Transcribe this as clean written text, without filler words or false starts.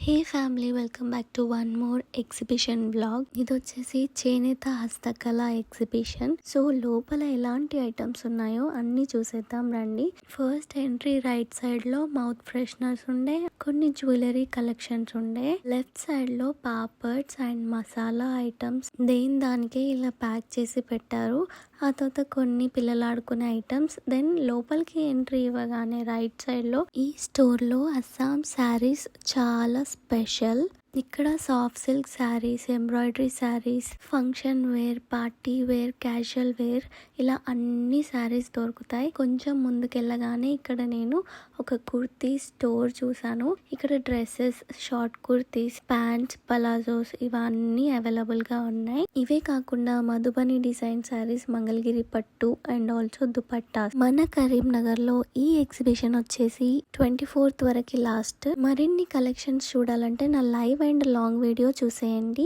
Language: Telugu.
Hey family, welcome back to one more exhibition blog. ఇది వచ్చేసి చేనేత హస్తకళ ఎగ్జిబిషన్. సో లోపల ఎలాంటి ఐటమ్స్ ఉన్నాయో అన్ని చూసేద్దాం రండి. ఫస్ట్ ఎంట్రీ రైట్ సైడ్ లో మౌత్ ఫ్రెషనర్స్ ఉండే, కొన్ని జ్యువెలరీ కలెక్షన్స్ ఉండే. లెఫ్ట్ సైడ్ లో పాపడ్స్ అండ్ మసాలా ఐటమ్స్ దేని దానికే ఇలా ప్యాక్ చేసి పెట్టారు. ఆ తర్వాత కొన్ని పిల్లలు ఆడుకునే ఐటమ్స్. దెన్ లోపలికి ఎంట్రీ ఇవ్వగానే రైట్ సైడ్ లో ఈ స్టోర్ లో అస్సాం శారీస్ చాలా స్పెషల్. ఇక్కడ soft silk saris, embroidery saris, function wear, party wear, casual wear ఇలా అన్ని శారీస్ దొరుకుతాయి. కొంచెం ముందుకెళ్ళగానే ఇక్కడ నేను ఒక కుర్తీ స్టోర్ చూసాను. ఇక్కడ dresses, short kurtis, pants, palazzos ఇవన్నీ అవైలబుల్ గా ఉన్నాయి. ఇవే కాకుండా మధుబని డిజైన్ శారీస్, మంగళగిరి పట్టు అండ్ ఆల్సో దుపట్టా. మన కరీంనగర్ లో ఈ ఎగ్జిబిషన్ వచ్చేసి 24th వరకు లాస్ట్. మరిన్ని కలెక్షన్స్ చూడాలంటే నా లైవ్ అండ్ లాంగ్ వీడియో చూసేయండి.